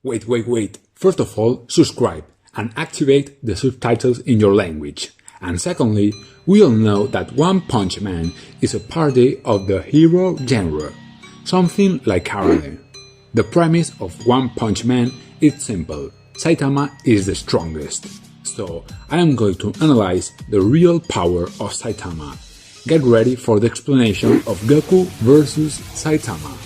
Wait. First of all, subscribe and activate the subtitles in your language. And secondly, we all know that One Punch Man is a parody of the hero genre, something like karate. The premise of One Punch Man is simple: Saitama is the strongest. So I am going to analyze the real power of Saitama. Get ready for the explanation of Goku versus Saitama.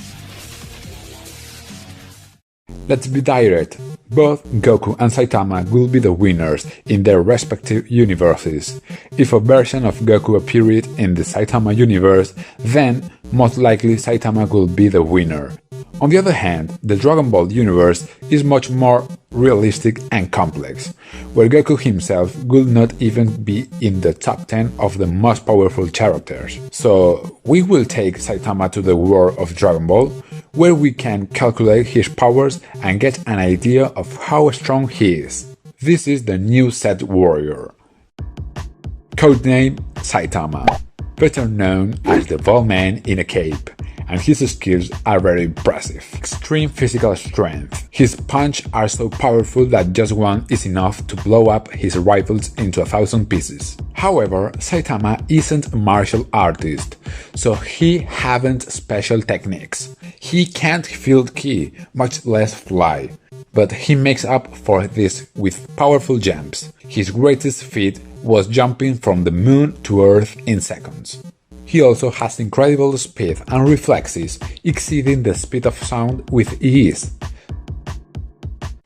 Let's be direct. Both Goku and Saitama will be the winners in their respective universes. If a version of Goku appeared in the Saitama universe, then most likely Saitama will be the winner. On the other hand, the Dragon Ball universe is much more realistic and complex, where Goku himself will not even be in the top 10 of the most powerful characters. So we will take Saitama to the world of Dragon Ball, where we can calculate his powers and get an idea of how strong he is. This is the new Set Warrior. Codename Saitama, better known as the Bald Man in a Cape, and his skills are very impressive. Extreme physical strength. His punches are so powerful that just one is enough to blow up his rivals into 1,000 pieces. However, Saitama isn't a martial artist, so he haven't special techniques. He can't field ki, much less fly, but he makes up for this with powerful jumps. His greatest feat was jumping from the moon to Earth in seconds. He also has incredible speed and reflexes, exceeding the speed of sound with ease.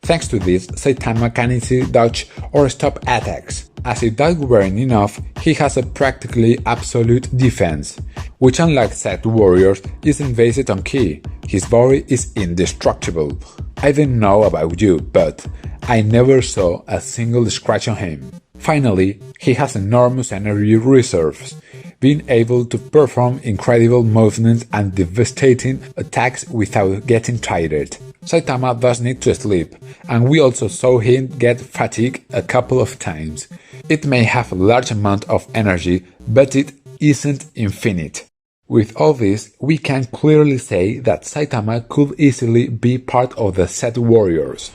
Thanks to this, Saitama can easily dodge or stop attacks. As if that weren't enough, he has a practically absolute defense, which unlike Set Warriors isn't based on ki. His body is indestructible. I don't know about you, but I never saw a single scratch on him. Finally, he has enormous energy reserves, being able to perform incredible movements and devastating attacks without getting tired. Saitama does need to sleep, and we also saw him get fatigued a couple of times. It may have a large amount of energy, but it isn't infinite. With all this, we can clearly say that Saitama could easily be part of the Set Warriors.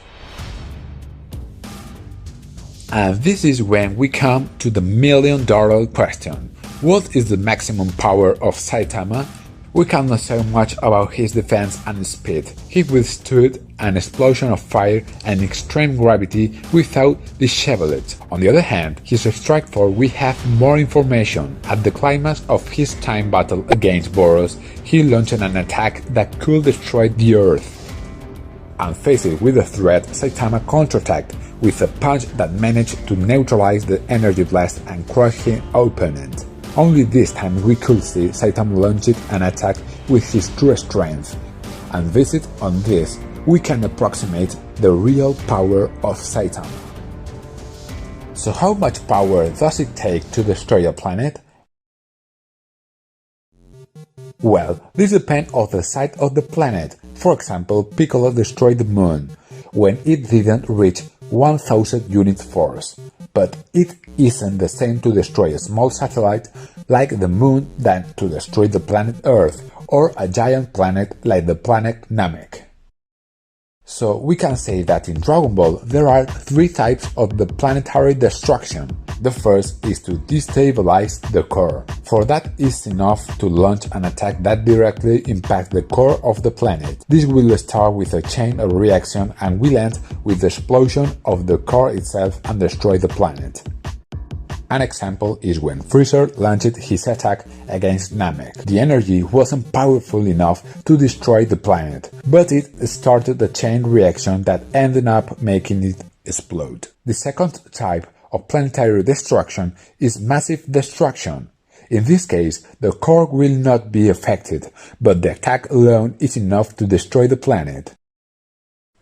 And this is when we come to the million-dollar question. What is the maximum power of Saitama? We cannot say much about his defense and speed. He withstood an explosion of fire and extreme gravity without disheveling. On the other hand, his strike force we have more information. At the climax of his time battle against Boros, he launched an attack that could destroy the Earth. And faced with the threat, Saitama counterattacked with a punch that managed to neutralize the energy blast and crush his opponent. Only this time we could see Saitama launching an attack with his true strength, and based on this, we can approximate the real power of Saitama. So how much power does it take to destroy a planet? Well, this depends on the size of the planet. For example, Piccolo destroyed the moon, when it didn't reach 1000 unit force. But it isn't the same to destroy a small satellite like the moon than to destroy the planet Earth or a giant planet like the planet Namek. So we can say that in Dragon Ball there are three types of the planetary destruction. The first is to destabilize the core. For that is enough to launch an attack that directly impacts the core of the planet. This will start with a chain of reaction and will end with the explosion of the core itself and destroy the planet. An example is when Freezer launched his attack against Namek. The energy wasn't powerful enough to destroy the planet, but it started a chain reaction that ended up making it explode. The second type of planetary destruction is massive destruction. In this case, the core will not be affected, but the attack alone is enough to destroy the planet.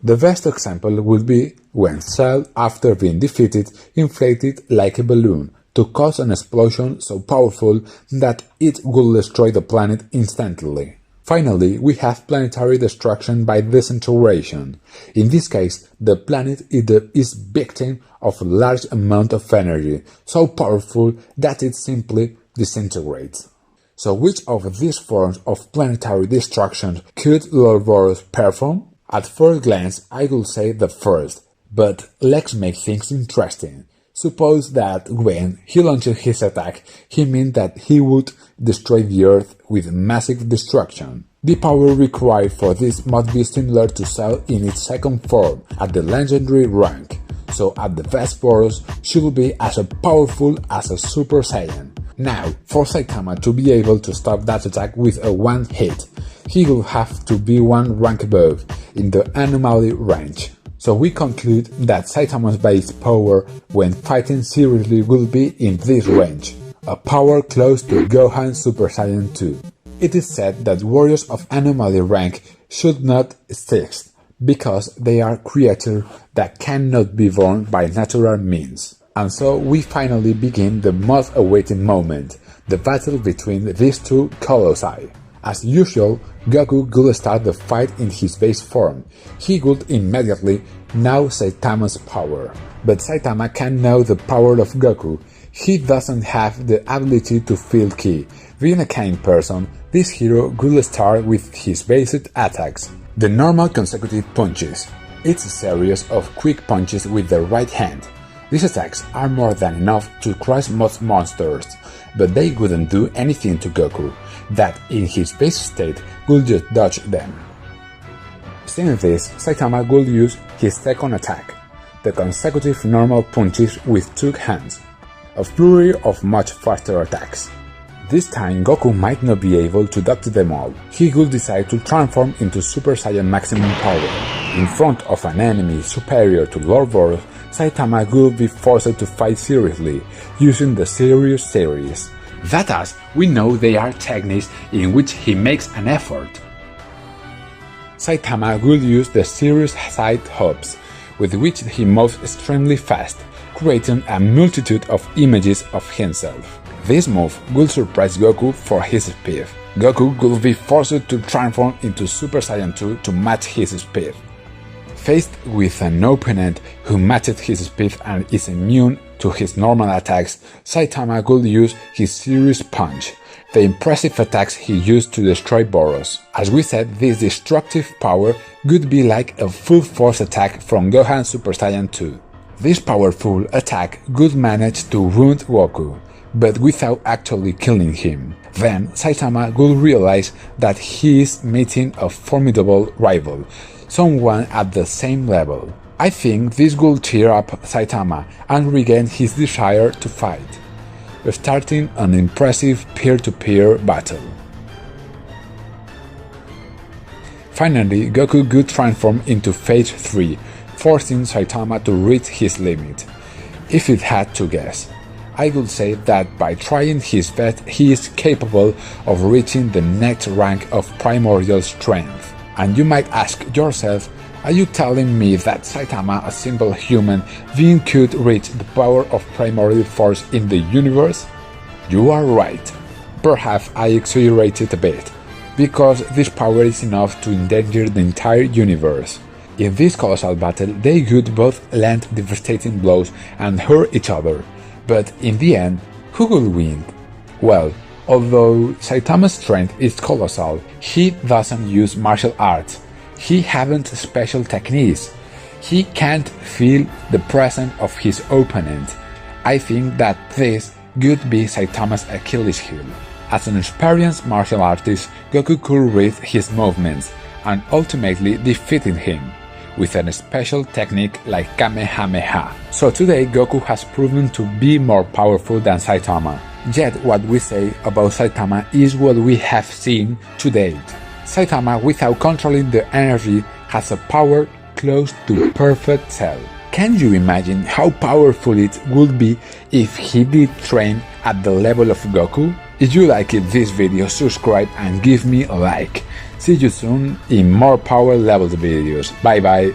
The best example would be when Cell, after being defeated, inflated like a balloon to cause an explosion so powerful that it will destroy the planet instantly. Finally, we have planetary destruction by disintegration. In this case, the planet is victim of a large amount of energy, so powerful that it simply disintegrates. So which of these forms of planetary destruction could Lord Boros perform? At first glance, I would say the first, but let's make things interesting. Suppose that when he launched his attack, he meant that he would destroy the Earth with massive destruction. The power required for this must be similar to Cell in its second form, at the legendary rank, so at the best Boros should be as powerful as a Super Saiyan. Now, for Saitama to be able to stop that attack with a one hit, he will have to be one rank above, in the anomaly range. So we conclude that Saitama's base power when fighting seriously will be in this range, a power close to Gohan Super Saiyan 2. It is said that warriors of anomaly rank should not exist, because they are creatures that cannot be born by natural means. And so we finally begin the most awaited moment, the battle between these two colossi. As usual, Goku would start the fight in his base form. He would immediately know Saitama's power. But Saitama can know the power of Goku. He doesn't have the ability to feel ki. Being a kind person, this hero would start with his basic attacks. The normal consecutive punches. It's a series of quick punches with the right hand. These attacks are more than enough to crush most monsters, but they wouldn't do anything to Goku, that in his base state would just dodge them. Seeing this, Saitama would use his second attack, the consecutive normal punches with two hands, a flurry of much faster attacks. This time Goku might not be able to dodge them all. He would decide to transform into Super Saiyan maximum power. In front of an enemy superior to Lord Boros, Saitama would be forced to fight seriously, using the Serious series. That as, we know they are techniques in which he makes an effort. Saitama will use the Serious side hops, with which he moves extremely fast, creating a multitude of images of himself. This move will surprise Goku for his speed. Goku will be forced to transform into Super Saiyan 2 to match his speed. Faced with an opponent who matches his speed and is immune to his normal attacks, Saitama will use his Serious Punch, the impressive attacks he used to destroy Boros. As we said, this destructive power would be like a full force attack from Gohan Super Saiyan 2. This powerful attack would manage to wound Goku, but without actually killing him. Then Saitama will realize that he is meeting a formidable rival, someone at the same level. I think this will cheer up Saitama and regain his desire to fight, starting an impressive peer-to-peer battle. Finally, Goku would transform into Phase 3, forcing Saitama to reach his limit. If it had to guess, I would say that by trying his best he is capable of reaching the next rank of primordial strength. And you might ask yourself, are you telling me that Saitama, a simple human being, could reach the power of primordial force in the universe? You are right. Perhaps I exaggerated a bit, because this power is enough to endanger the entire universe. In this colossal battle, they would both land devastating blows and hurt each other. But in the end, who will win? Well, although Saitama's strength is colossal, he doesn't use martial arts. He hasn't special techniques. He can't feel the presence of his opponent. I think that this would be Saitama's Achilles heel. As an experienced martial artist, Goku could read his movements and ultimately defeating him with a special technique like Kamehameha. So today Goku has proven to be more powerful than Saitama. Yet what we say about Saitama is what we have seen to date. Saitama, without controlling the energy, has a power close to perfect Cell. Can you imagine how powerful it would be if he did train at the level of Goku? If you liked this video, subscribe and give me a like. See you soon in more power levels videos. Bye bye.